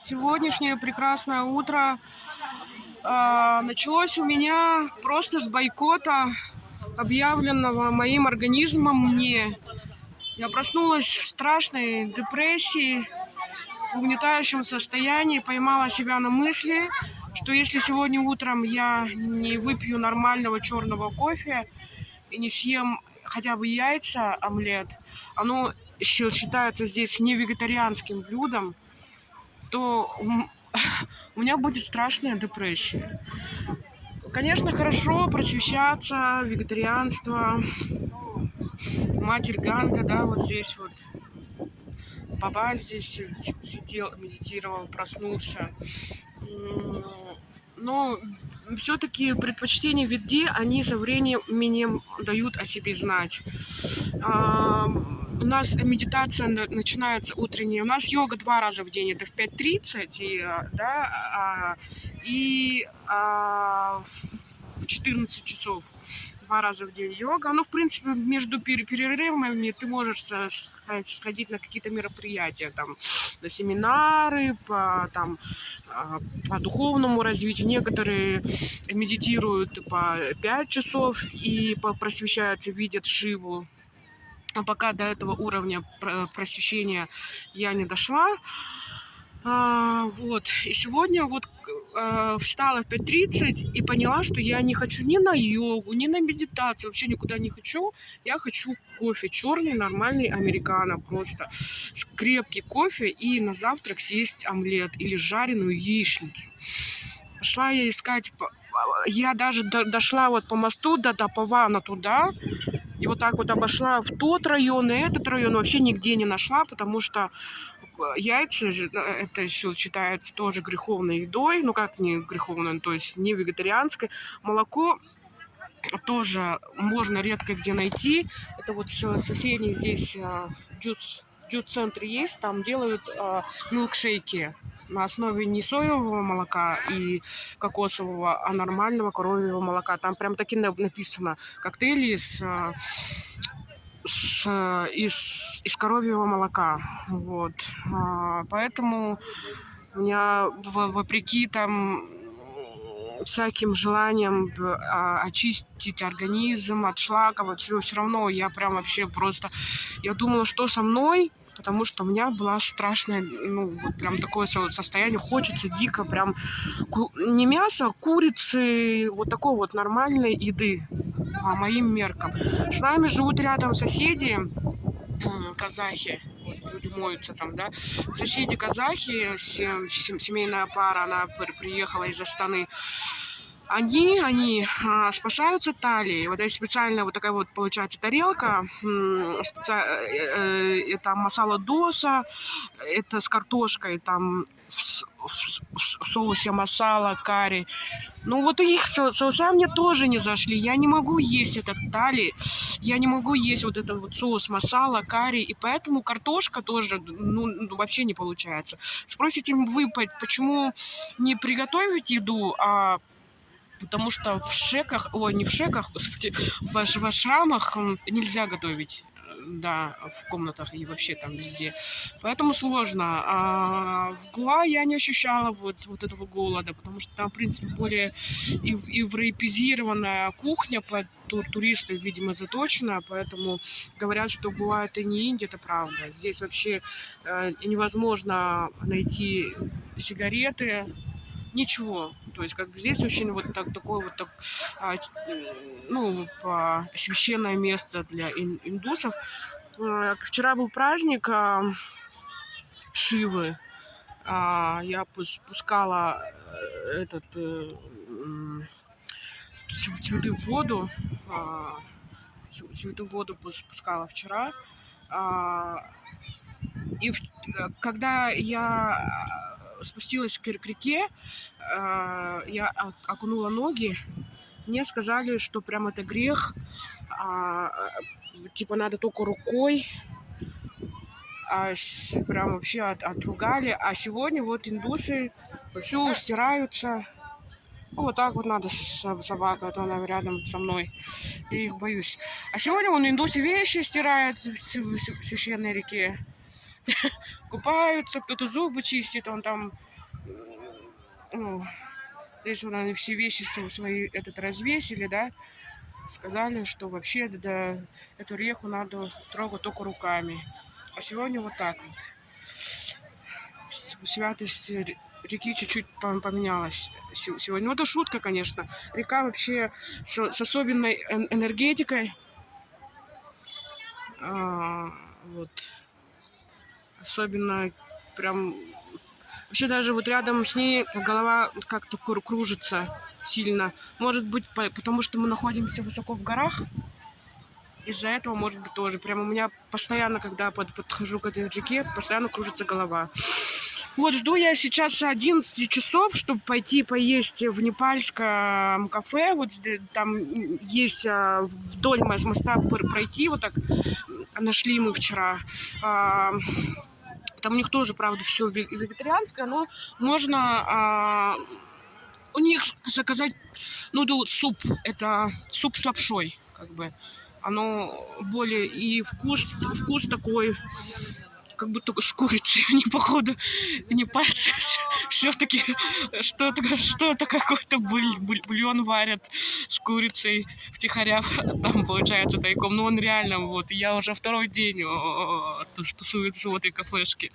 Сегодняшнее прекрасное утро началось у меня просто с бойкота, объявленного моим организмом мне. Я проснулась в страшной депрессии, в угнетающем состоянии, поймала себя на мысли, что если сегодня утром я не выпью нормального черного кофе и не съем хотя бы яйца, омлет, оно считается здесь не вегетарианским блюдом, то у меня будет страшная депрессия. Конечно, хорошо просвещаться, вегетарианство, Матерь Ганга, да, вот здесь вот. Баба здесь сидел, медитировал, проснулся. Но все-таки предпочтения в еде, они со временем дают о себе знать. У нас медитация начинается утренняя. У нас йога 2 раза в день. Это в 5:30 в 14 часов. 2 раза в день йога. Ну, в принципе, между перерывами ты можешь сходить на какие-то мероприятия, там, на семинары, по духовному развитию. Некоторые медитируют по 5 часов и просвещаются, видят Шиву. А пока до этого уровня просвещения я не дошла. Вот. И сегодня вот встала в 5:30 и поняла, что я не хочу ни на йогу, ни на медитацию, вообще никуда не хочу. Я хочу кофе черный, нормальный, американо просто. Крепкий кофе и на завтрак съесть омлет или жареную яичницу. Пошла я искать, я даже дошла вот по мосту до Тапована туда, и вот так вот обошла в тот район и этот район, вообще нигде не нашла, потому что яйца, это еще считается тоже греховной едой, ну как не греховной, то есть не вегетарианской. Молоко тоже можно редко где найти. Это вот соседний здесь джут-центр есть, там делают милкшейки на основе не соевого молока и кокосового, а нормального коровьего молока. Там прям таки написано коктейли из коровьего молока. Вот. Поэтому у меня вопреки там всяким желанием очистить организм от шлаков, все равно я прям вообще просто... Я думала, что со мной, потому что у меня была страшная, ну, вот прям такое состояние. Хочется дико прям не мясо, курицы, вот такой вот нормальной еды по моим меркам. С нами живут рядом соседи, казахи, вот, люди моются там, да. Соседи казахи, семейная пара, она приехала из Астаны. Они спасаются талией. Вот есть специальная вот такая вот, получается, тарелка. Это масала доса, это с картошкой, там в соусе масала, карри. Ну вот их соуса мне тоже не зашли. Я не могу есть этот тали, я не могу есть вот этот вот соус масала, карри, и поэтому картошка тоже, ну вообще не получается. Спросите вы, почему не приготовить еду, потому что в шеках, ой, не в шеках, господи, в ашрамах нельзя готовить, да, в комнатах и вообще там везде. Поэтому сложно. А в Гоа я не ощущала вот этого голода, потому что там, в принципе, более европеизированная кухня под туристов, видимо, заточена, поэтому говорят, что Гоа это не Индия, это правда. Здесь вообще невозможно найти сигареты, ничего. То есть как бы здесь очень вот такое вот священное место для индусов. Вчера был праздник Шивы. Я пускала цветы в воду. Цветы в воду пускала вчера. И когда я спустилась к реке, я окунула ноги, мне сказали, что прям это грех, типа надо только рукой, прям вообще отругали. А сегодня вот индусы все стираются. Вот так вот надо с собакой, а то она рядом со мной. Я их боюсь. А сегодня вон индусы вещи стирают в священной реке. Купаются, кто-то зубы чистит, он там Ну, здесь вот они все вещи свои развесили, да, сказали, что вообще эту реку надо трогать только руками. А сегодня вот так вот. Святость реки чуть-чуть поменялась сегодня. Ну, это шутка, конечно. Река вообще с особенной энергетикой. Вот. Особенно прям... Вообще даже вот рядом с ней голова как-то кружится сильно. Может быть, потому что мы находимся высоко в горах. Из-за этого, может быть, тоже. Прям у меня постоянно, когда подхожу к этой реке, постоянно кружится голова. Вот, жду я сейчас 11 часов, чтобы пойти поесть в непальском кафе. Вот там есть вдоль моста пройти, вот так нашли мы вчера. Там у них тоже, правда, все вегетарианское, но можно у них заказать суп. Это суп с лапшой, как бы. Оно более и вкус такой, как будто с курицей, они, походу, не пальцы, все-таки что-то какой-то бульон варят с курицей втихаря, там, получается, тайком. Но он реально, вот, я уже второй день тусуется в этой кафешке.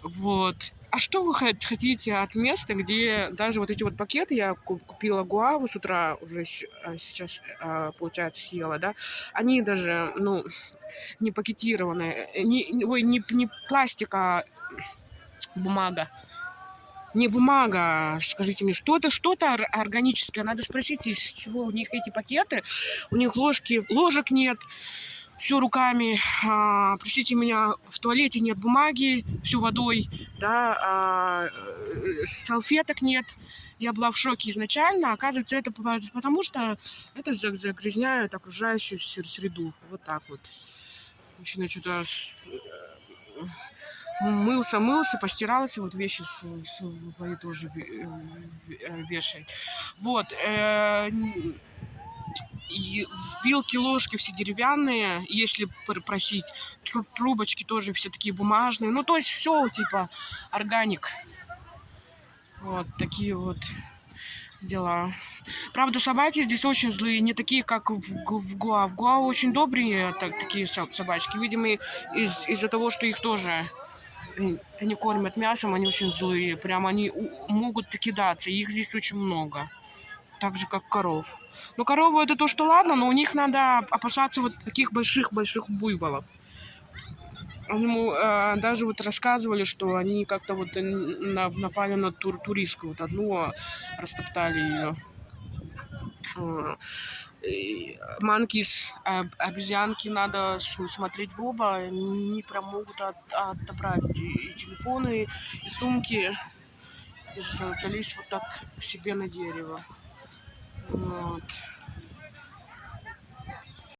Вот. А что вы хотите от места, где даже вот эти вот пакеты, я купила гуаву с утра, уже сейчас, получается, съела, да, они даже, не пакетированные, не пластик, а бумага. Не бумага, скажите мне, что-то органическое. Надо спросить, из чего у них эти пакеты. У них ложек нет. Все руками. Простите меня, в туалете нет бумаги, все водой, да, салфеток нет. Я была в шоке изначально. Оказывается, это потому, что это загрязняет окружающую среду. Вот так вот. Мужчина что-то мылся, постирался, вот вещи свои тоже вешает. Вот. И вилки, ложки все деревянные, если просить. Трубочки тоже все такие бумажные. Ну, то есть все типа органик. Вот такие вот дела. Правда, собаки здесь очень злые, не такие, как в Гоа. В Гоа очень добрые такие собачки. Видимо, из-за того, что их тоже не кормят мясом, они очень злые. Прям они могут кидаться. Их здесь очень много. Так же, как коров. Но коровы это то, что ладно, но у них надо опасаться вот таких больших буйволов. Они даже вот рассказывали, что они как-то вот напали на туристку. Вот одну растоптали ее. Манкис, обезьянки, надо смотреть в оба. Они прям могут отобрать и телефоны, и сумки. И залезть вот так к себе на дерево. Вот.